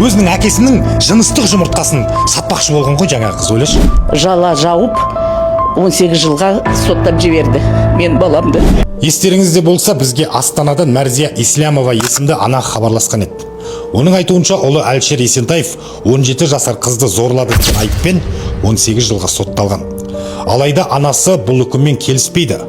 өзінің әкесінің жыныстық жұмыртқасын сатпақшы болған ғой жаңағы қыз, ойлашы. Жала жауып 18 жылға соттап жіберді мен баламды. Естеріңізде болса, бізге Астанадан Мәрзия Ислямова есімді ана хабарласқан еді. Оның айтуынша, ұлы Әлшер Есентаев 17 жасар қызды зорлады деген айыппен 18 жылға сотталған. Алайда анасы бұл үкіммен келіспейді.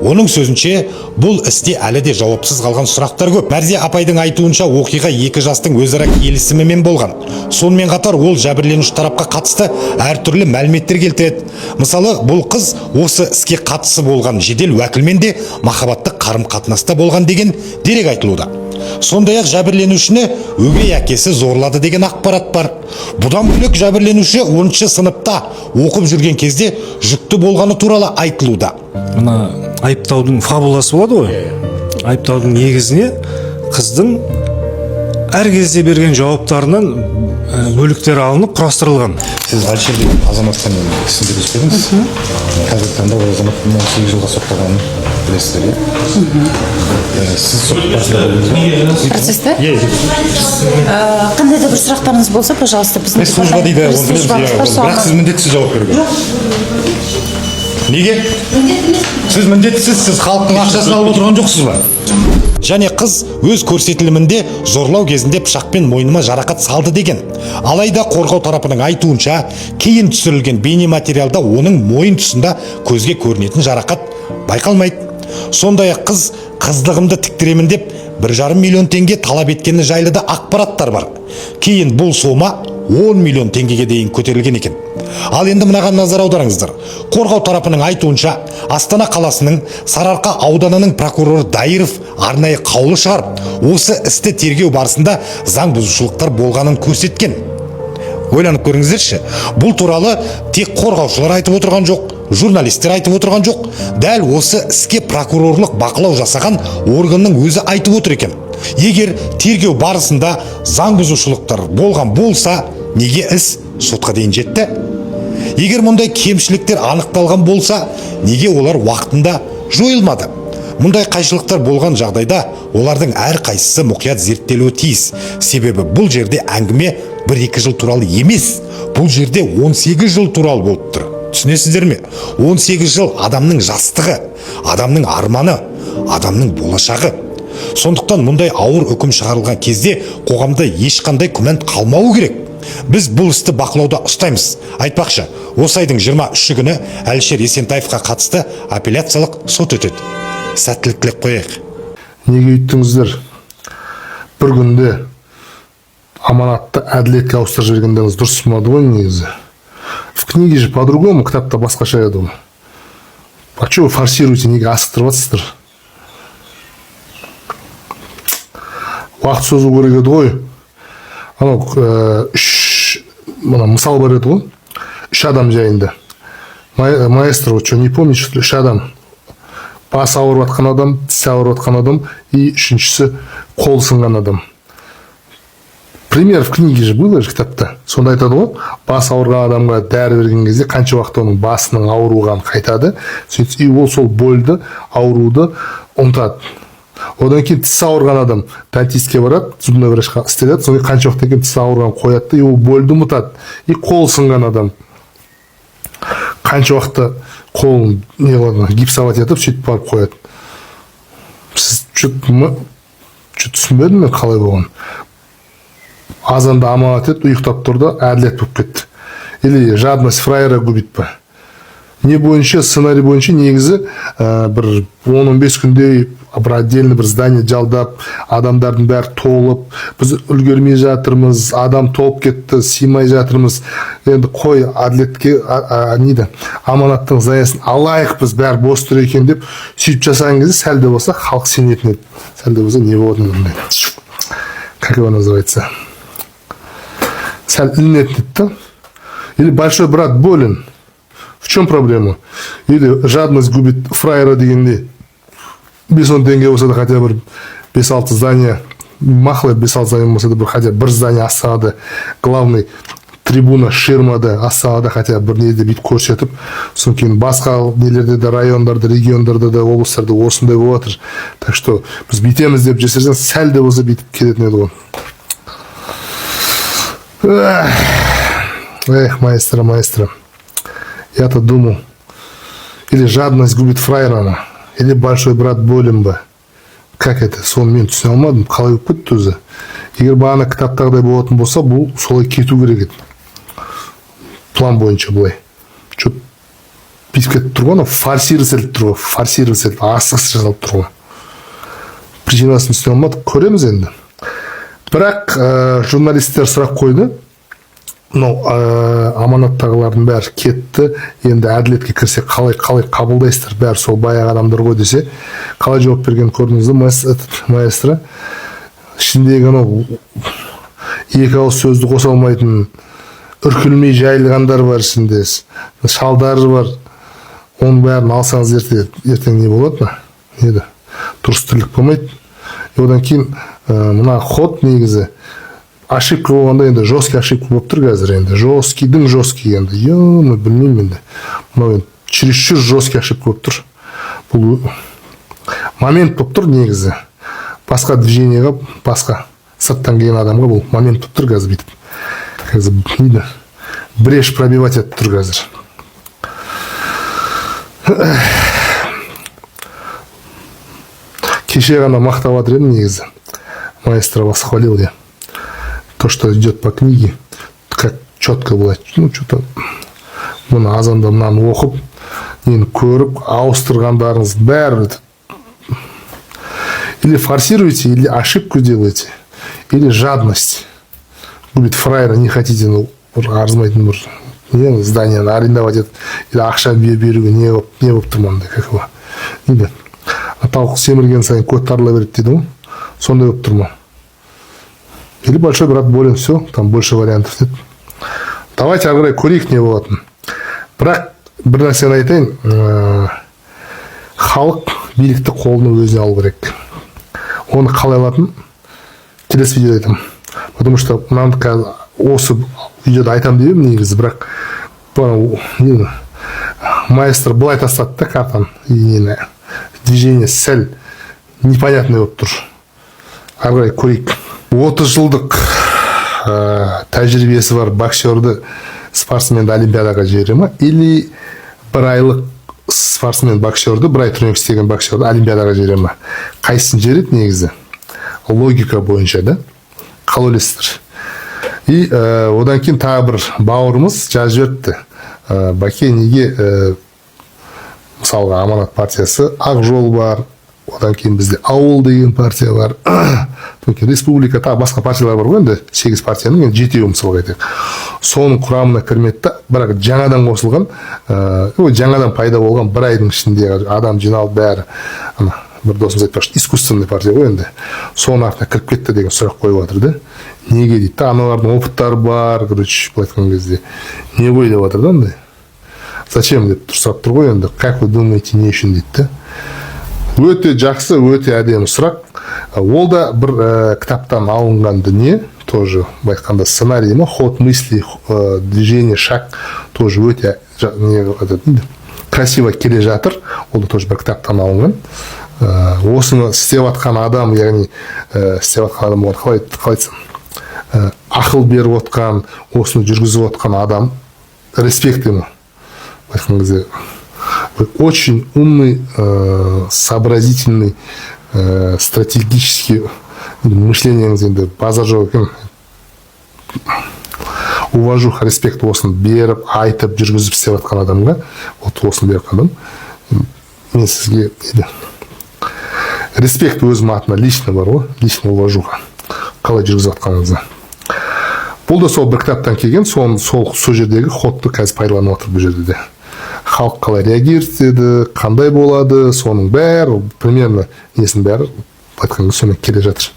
Оның сөзінше, бұл істе әлі де жауапсыз қалған сұрақтар көп. Мәрзия апайдың айтуынша, оқиға 2 жастың өзара келісімімен болған. Сонымен қатар ол жәбірленуші тарапқа қатысты әртүрлі мәліметтер келтіреді. Мысалы, бұл қыз осы іске қатысы болған жедел уәкілмен де махаббаттық қарым-қатынаста болған деген дерек айтылуда. Сондай-ақ жәбірленушіні өгей әкесі зорлады деген ақпарат бар. Бұдан бөлек жәбірленуші 10 сыныпта оқып жүрген кезде жүкті болғаны туралы айтылуда. Мына айыптаудың фабуласы болады ғой. Айыптаудың негізіне қыздың әр кезде берген жауаптарынан бөліктер алынып құрастырылған. Сіз Әлшер деген азаматтан сізді көрсетіңіз. Қазіргі таңда ол азамат 18 жылға сотталғанын білесіздер, иә? Сіз процесте? Қандай да бір сұрақтарыңыз болса, пожалуйста, біздің служба дейді, бірақ сіз міндетсіз жауап беруге. Неге? Сіз міндетсіз, сіз халықтың ақшасын алып отырған жоқсыз ба? Және қыз өз көрсетілімінде зорлау кезінде пышақпен мойныма жарақат салды деген. Алайда қорғау тарапының айтуынша, кейін түсірілген бейнематериалда оның мойын тұсында көзге көрінетін жарақат байқалмайды. Сондай-ақ қыз қыздығымды тіктіремін деп 1,5 миллион теңге талап еткені жайлы да ақпараттар бар. Кейін бұл сома 10 миллион теңгеге дейін көтерілген екен. Ал енді мынаған назар аударыңыздар. Қорғау тарапының айтуынша, Астана қаласының Сарыарқа ауданының прокуроры Дайыров арнайы қаулы шығарып, осы істі тергеу барысында заң бұзушылықтар болғанын көрсеткен. Ойланып көріңіздерші, бұл туралы тек қорғаушылар айтып отырған жоқ, журналистер айтып отырған жоқ, дәл осы іске прокурорлық бақылау жасаған органның өзі айтып отыр екен. Егер тергеу барысында заң бұзушылықтар болған болса, неге іс сотқа дейін жетті? Егер мұндай кемшіліктер анықталған болса, неге олар уақытында жойылмады? Мұндай қайшылықтар болған жағдайда олардың әр қайсысы мұқият зерттелуі тиіс. Себебі бұл жерде әңгіме 1-2 жыл туралы емес, бұл жерде 18 жыл туралы болып тұр. Түсінесіздер ме? 18 жыл адамның жастығы, адамның арманы, адамның болашағы. Сондықтан мұндай ауыр үкім шығарылған кезде қоғамда ешқандай күмән қалмауы керек. Біз бұл істі бақылауда ұстаймыз. Айтпақшы, осы айдың 23 күні Әлшер Есентаевқа қатысты апелляциялық сот өтеді. Сәттілік тілеп қояйық. Неге үйттіңіздер? Бір күнде аманатты әділетке ауыстырып жібергендеріңіз дұрыс болмады ғой негізі. В книге же по-другому, кітапта басқаша еді ғой. А что вы форсируете, неге асықтырып жатсыздар? Уақыт созу керек еді ғой. Анау мысал бар еді ғой. 3 адам жайында. Маэстро, что не помнишь, что 3 адам? Бас ауырып жатқан адам, тіс ауырып жатқан адам и үшіншісі қол сынған адам. Пример в книге же было же кітапта. Сонда айтады ғой, бас ауырған адамға дәрі берген кезде қанша уақыт оның басының ауруған қайтады. И ол сол больді, ауруды ұмытады. Одан кейін тіс ауырған адам дантистке барады, зубной врачқа істеледі, содан қанша уақыттан кейін тіс ауырған қояды, и ол больді ұмытады. И қол сынған адам қанша уақытта қолын гипсовать етіп, сөйтіп барып қояды. Сіз түсінбедім мен қалай болған. Азанда аманат ет, ұйықтап тұрды, әділет болып кетті. Или жадность фраера губит па. Не бойынша, сценарий бойынша негізі бір 10-15 күнде бір отдельный бір здание жалдап, адамдардың бәрі толып, біз үлгермей жатырмыз, адам толып кетті, сыймай жатырмыз. Енді қой әділетке аманаттың заясын алайық, біз бәрі бос тұр екен деп сөйтіп жасаған кезде сәл де болса халық сенетін еді. Сәл де болса не болады? Как его называется? Сәл ілінетін еді. Или большой брат болен. В чем проблема? Или жадность губит фраера дегенде 5-10 теңге болса да хотя бір 5-6 здание мақлайды, 5-6 здание болса да бір хотя бір здание Астанада, главный трибуна ширмада Астанада хотя бір неде бүйтіп көрсетіп, содан кейін басқа нелерде де, райондарда, региондарда да, облыстарда осындай болып жатыр. Так что біз бүйтеміз деп жасасаң, сәл де болса бүйтіп келетін еді ғой. Эх, маэстро. Я-то думал, или жадность губит фраера, или большой брат болен ба. Как это? Соны мен түсіне алмадым. Қалай болып кетті өзі? Егер бағана кітаптағыдай болатын болса, бұл солай кету керек еді. План бойынша былай. Чөп бүйтіп кетіп тұрған, форсировать тұрған, асығыс жасалып тұрған. Причинасын түсіне алмадық, көреміз енді. Бірақ журналистер сұрақ қойды. Мынау аманаттағылардың бәрі кетті, енді әділетке кірсе қалай қабылдайсыздар, бәрі сол баяғы адамдар ғой десе, қалай жауап берген көрдіңіз маэстро? Ішіндегі анау екі ауыз сөзді қоса алмайтын үркілмей жайылғандар бар ішінде, шалдары бар. Оның бәрін алсаңыз ертең не болады ма? Неді? Дұрыс тірлік болмайды. Одан кейін мына ход негізі ошибка болғанда енді жесткий ошибка болып тұр қазір енді. Жесткий енді. Ё-мо, білмеймін енді. Мынау енді чересчур жесткий ошибка болып тұр. Бұл момент болып тұр негізі. Басқа движениеға, басқа сырттан келген адамға бұл момент болып тұр қазір бүйтіп. Қазір дейді, брешь пробивать етіп тұр қазір. Кеше ғана мақтап жатыр едім негізі. Маэстро вас хвалил я. То, что идет по книге, как четко было, что-то бұны азанда мынаны оқып, нені көріп, ауыстырғандарыңыз бәрі или форсируете, или ошибку делаете, или жадность. Губит фраера, не хотите, арзымайтын бір зданияны арендовать етіп, или ақша беруге не болып тұрмандай, как его. Или аталық семірген сайын кот тарыла береді дейді ғой, сондай болып тұрман. Или большой брат болен, все, там больше вариантов нет. Давайте ары қарай көрейік не болатын. Бірақ бір нәрсені айтайын, халық билікті қолына өзіне алу керек. Оны қалай алатын? Келесі видеода айтамын. Потому что мынаны қазір осы видеода айтамын деймін негізі, бірақ маэстро былай тастады да картаны, и движение сәл непонятный болып тұр. Ары қарай көрейік. 30 жылдық тәжірибесі бар боксерді спортсменді олимпиадаға жібере ма, или бір айлық спортсмен боксерді, бір ай тренировка істеген боксерді олимпиадаға жібере ма? Қайсысын жібереді негізі? Логика бойынша да? Қалай ойлайсыздар? И одан кейін тағы бір бауырымыз жазып жіберіпті. Баке, неге мысалға Аманат партиясы Ақ жол бар, одан кейін бізде ауыл деген партия бар, республика, тағы басқа партиялар бар ғой енді, 8 партияның 7-еуі мысалға айтайық. Соның құрамына кірмеді да, бірақ жаңадан қосылған, жаңадан пайда болған бір айдың ішінде адам жиналып бәрі, бір досымыз айтпақшы, искусственный партия ғой енді, соның артына кіріп кетті деген сұрақ қойып жатыр да. Неге дейді, аналардың опыттары бар, короче, былай айтқан кезде, не ғой деп жатыр да андай. Зачем деп сұрап тұр ғой енді, как вы думаете, не үшін дейді да. Өте жақсы, өте әдемі сұрақ. Ол да бір кітаптан алынған дүние, тоже айтқанда сценарий, ход мысли, движение, шаг, тоже өте красиво келе жатыр. Ол да тоже бір кітаптан алынған. Осыны істеп жатқан адам, яғни істеп жатқан адам болған, қалай айтсам, ақыл беріп отқан, осыны жүргізіп отқан адам, респект ему. Айтқан кезде очень умный, сообразительный, стратегический мышлениеңіз енді базар жоқ екен. Уважуха, респект осыны беріп, айтып, жүргізіп істеп жатқан адамға, осыны беріп адам. Мен сізге респект өзім атына лично бар ғой, лично уважуха. Қалай жүргізіп жатқаныңызға. Бұл да сол бір кітаптан келген, сол жердегі ходты қазір пайдаланып отыр бұл жерде де. Халық қалай реагировать етеді, қандай болады, соның бәрі, примерно несінің бәрі айтқанға сонымен келе жатыр.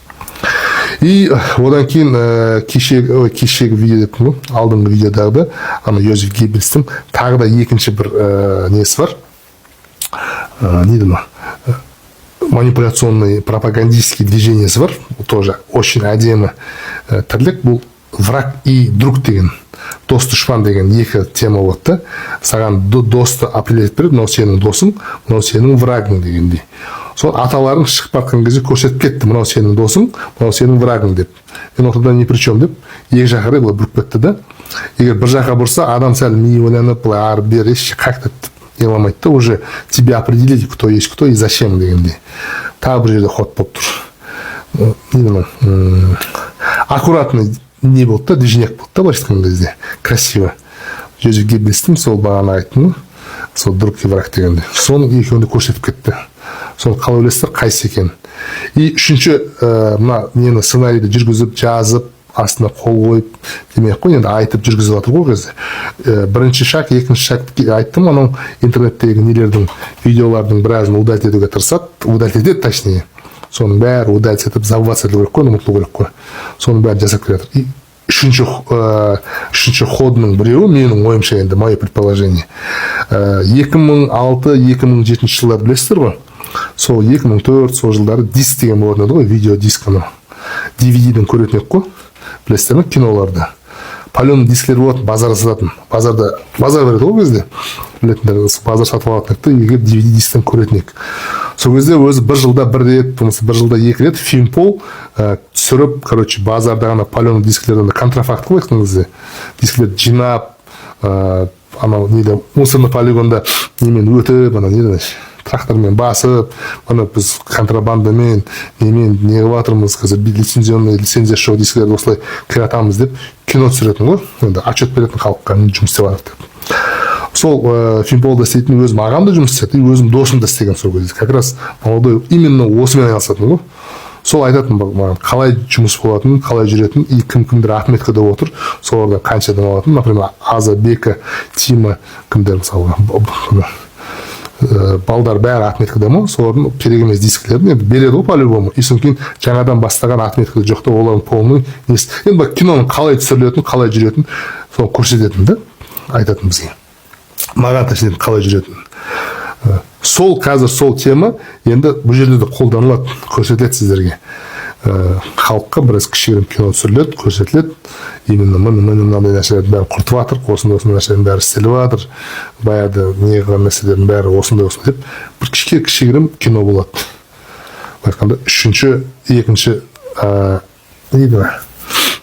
И одан кейін кешегі видео деп тұрмын, алдыңғы видеодағыда, Йозеф Геббельстің тағы да екінші бір несі бар. Не дейді ма? Манипуляционный пропагандистский движениесі бар. Тоже очень әдемі тірлік. Бұл враг и друг деген, дос дұшпан деген екі тема болады да. Саған досты определить береді, мынау сенің досың, мынау сенің врагың дегендей. Сол аталарың шығып жатқан кезде көрсетіп кетті, мынау сенің досың, мынау сенің врагың деп. Мен ортада не при чем деп, екі жаққа былай бұрып кетті да. Егер бір жаққа бұрса, адам сәл миы ойланып, былай ары бері как-то еламайды да, уже тебе определить, кто есть кто и зачем дегендей. Тағы бір жерде ход болып тұр. Аккуратный не болды да, движняк болды да, былайша айтқан кезде. Красиво. Жүзі Геббельстің сол бағана айттым, сол друг и враг дегенде. Соның екеуінде көрсетіп кетті. Соны қалай ойлайсыздар, қайсы екен. И үшінші, мына нені сценарийді жүргізіп, жазып, астына қол қойып демек қой, енді айтып жүргізіп жатыр ғой кезде. Бірінші шаг, екінші шаг айттым, анау интернеттегі нелердің, видеолардың біразын удалить етуге тырысады, удалить етеді точнее. Соның бәрі удалить етіп, забываться ету керек қой, ұмытылу керек қой. Соның бәрін жасап келе жатыр. И үшінші ходының біреуі, менің ойымша енді, мое предположение. 2006-2007 жылдар білесіздер ғой? Сол 2004 сол жылдары диск деген болатын еді ғой, видео диск анау. DVD-ден көретін ек қой, білесіздер ме, киноларды. Паленый дисклер болады, базарда сататын. Базар береді ғой кезде. Білетіндер, базар сатып алатын екті, егер DVD дисктен көретін ек. Сол кезде өзі бір жылда бір рет, бір жылда екі рет фильм-пол түсіріп, короче, базарда ғана паленый дисклерден контрафакт қой айтқан кезде. Дисклерді жинап, анау неде, мусорный полигонда немен өтіп, анау неде, трактормен басып, ана біз контрабандамен, немен не қылып жатырмыз, қазір лицензия шоу дисклерді осылай кіратамыз деп кино түсіретін ғой, енді отчет беретін халыққа жұмыс істеп жатыр деп. Сол фильмполда істейтін өзім ағам да жұмыс істеді, өзім досым да істеген сол кезде. Как раз молодой именно осымен айналысатын ғой. Сол айтатын маған қалай жұмыс болатын, қалай жүретін, и кім-кімдер отметкада отыр, солардан қаншадан алатын, например, Аза, Бека, Тима, кімдер мысалға, балдар бәрі отметкада ма, солардың керек емес дисклерін енді береді ғой по-любому. И содан кейін жаңадан бастаған отметкада жоқ та олардың полный несі. Енді киноның қалай түсірілетін, қалай жүретін, соны көрсететін да, айтатын бізге. Маған тәсілетін қалай жүретін. Сол қазір сол тема енді бұл жерде де қолданылады, көрсетіледі сіздерге. Халыққа біраз кішігірім кино түсіріледі, көрсетіледі. Именно мынандай нәрселердің бәрі құртып жатыр, осындай нәрселердің бәрі істеліп жатыр, баяғыда не қылған нәрселердің бәрі осындай деп бір кішігірім кино болады. Айтқанда екінші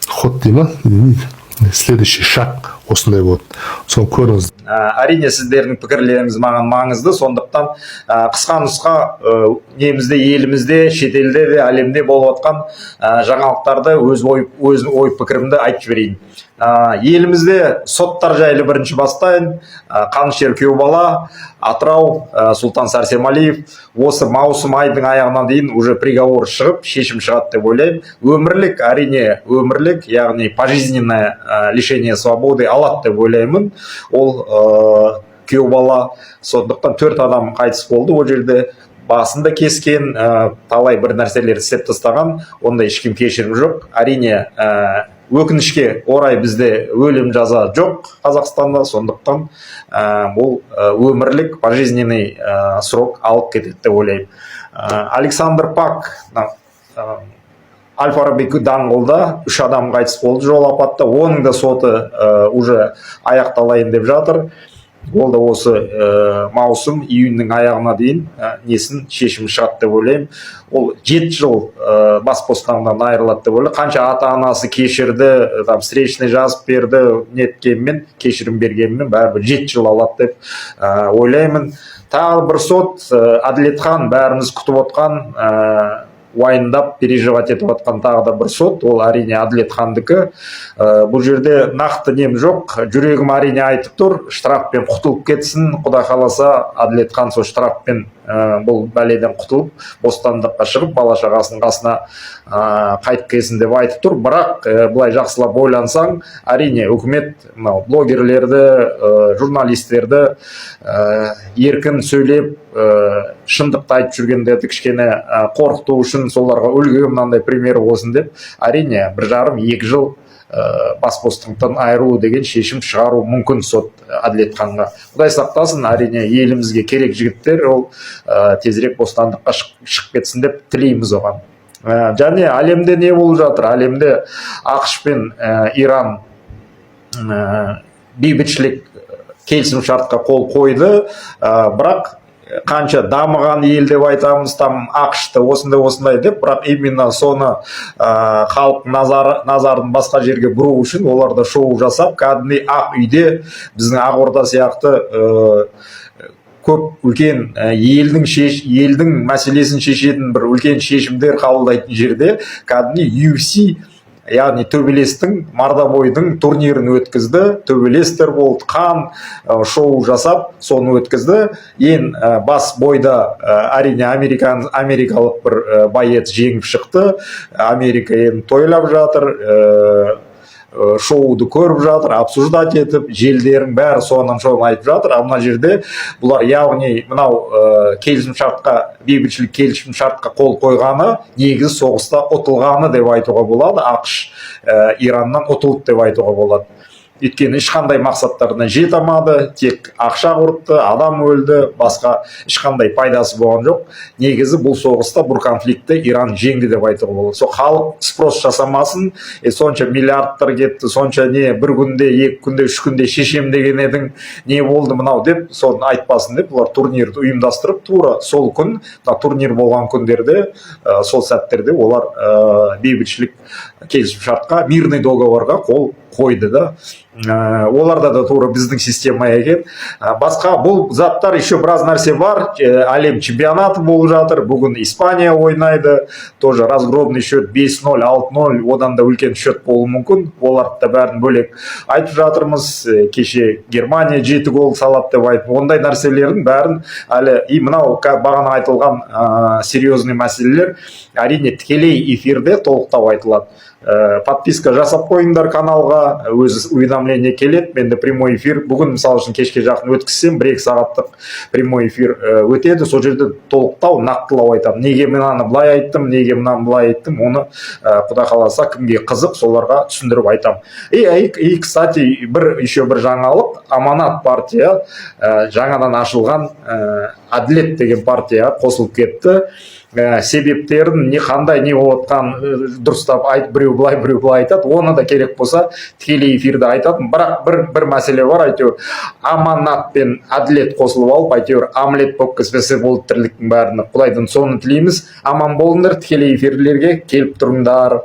ход дей ма, следующий шаг осындай болады. Соны көріңіз. Әрине сіздердің пікірлеріңіз маған маңызды, сондықтан қысқа нұсқа немізде, елімізде, шетелде де, әлемде болып жатқан жаңалықтарды өз ой пікірімді айтып жіберейін. Елімізде соттар жайлы бірінші бастайын. Қанішер Күйеубала, Атырау, Сұлтан Сәрсемалиев осы маусым айдың аяғына дейін уже приговор шығып, шешім шығады деп ойлаймын. Өмірлік, әрине өмірлік, яғни пожизненное лишение свободы алады деп ойлаймын. Ол Күйеубала, сондықтан 4 адам қайтыс болды ол жерде. Басында кескен, талай бір нәрселер істеп тастаған, онда ешкім кешірім жоқ. Әрине өкінішке орай бізде өлім жаза жоқ Қазақстанда, сондықтан бұл өмірлік пожизненный срок алып кетеді деп ойлаймын. Александр Пак Аль-Фараби даңғылда 3 адам қайтыс болды жол апатта, оның да соты уже аяқталайын деп жатыр. Ол да осы маусым, июньнің аяғына дейін несін шешім шығады деп ойлаймын. Ол 7 жыл бас бостандығынан айырылады деп ойлаймын. Қанша ата-анасы кешірді, встречный жазып берді, неткенмен, кешірім бергенмен, бәрібір 7 жыл алады деп ойлаймын. Тағы бір сот, Әділетхан, бәріміз күтіп отқан, уайымдап, переживать етіп отқан тағы да бір сот, ол әрине Әділетхандікі. Бұл жерде нақты нем жоқ, жүрегім әрине айтып тұр, штрафпен құтылып кетсін, құда қаласа Әділетхан сол штрафпен бұл бәледен құтылып, бостандыққа шығып, бала шағасының қасына қайтып келсін деп айтып тұр. Бірақ былай жақсылап ойлансаң, әрине үкімет блогерлерді, журналистерді еркін сөйлеп, шындықты айтып жүргендерді кішкене қорқыту үшін соларға үлгі мынандай пример болсын деп, әрине 1,5-2 жыл бас бостандықтан айырылу деген шешім шығару мүмкін сот Әділетханға. Құдай сақтасын, әрине елімізге керек жігіттер, ол тезірек бостандыққа шығып кетсін деп тілейміз оған. және әлемде не болып жатыр? Әлемде ақш пен Иран бейбітшілік келісім шартқа қол қойды, бірақ қанша дамыған ел деп айтамыз, там ақшты осындай деп, бірақ именно соны халық назарын басқа жерге бұру үшін олар да шоу жасап, кәдімгідей ақ үйде біздің Ақорда сияқты көп үлкен елдің мәселесін шешетін бір үлкен шешімдер қабылдайтын жерде кәдімгідей UFC, яғни төбелестің, мардабойдың турнирін өткізді, төбелестер болды, қан шоу жасап, соны өткізді. Ең бас бойда әрине америкалық бір боец жеңіп шықты, Америка енді тойлап жатыр, шоуды көріп жатыр, обсуждать етіп, желдерін бәрі соның айтып жатыр. Мына жерде бұлар яғни мынау бейбітшілік келісім шартқа қол қойғаны негізі соғыста ұтылғаны деп айтуға болады. ақш Ираннан ұтылды деп айтуға болады. Өйткені ешқандай мақсаттарына жете алмады, тек ақша құртты, адам өлді, басқа ешқандай пайдасы болған жоқ. Негізі бұл соғыста, бұл конфликтті Иран жеңді деп айтуға болады. Сол халық спрос жасамасын, сонша миллиардтар кетті, сонша не бір күнде, екі күнде, үш күнде шешем деген едің, не болды мынау деп, соны айтпасын деп, бұлар турнирді ұйымдастырып, тура сол күн, турнир болған күндерде, сол сәттерде олар бейбітшілік келісім шартқа, мирный договорға қол қойды да. Оларда да тура біздің система екен. Басқа бұл заттар еще біраз нәрсе бар. Әлем чемпионаты болып жатыр. Бүгін Испания ойнайды. Тоже разгромный счет 5-0, 6-0. Одан да үлкен счет болуы мүмкін. Оларды да бәрін бөлек айтып жатырмыз. Кеше Германия 7 гол салады деп айтып. Ондай нәрселердің бәрін әлі мынау бағана айтылған серьезный мәселелер әрине тікелей эфирде толықтап айтылады. Подписка жасап қойыңдар каналға, өз уведомление келеді. Менде прямой эфир, бүгін мысалы үшін кешке жақын өткізсем, 1-2 сағаттық прямой эфир өтеді. Сол жерде толықтау, нақтылау айтамын. Неге мынаны былай айттым, неге мынаны былай айттым, оны Құда қаласа кімге қызық, соларға түсіндіріп айтамын. И кстати, еще бір жаңалық, Аманат партия, жаңадан ашылған Әділет деген партия қосылып кетті. Себептерін не қандай не болатқан дұрыстап біреу былай айтады, оны да керек болса тікелей эфирде айтатын. Бірақ бір мәселе бар, әйтеуір Аманат пен Әділет қосылып алып, әйтеуір омлет болып кетпесе болды тірліктің бәріне. Құдайдан соны тілейміз. Аман болыңдар, тікелей эфирлерге келіп тұрыңдар.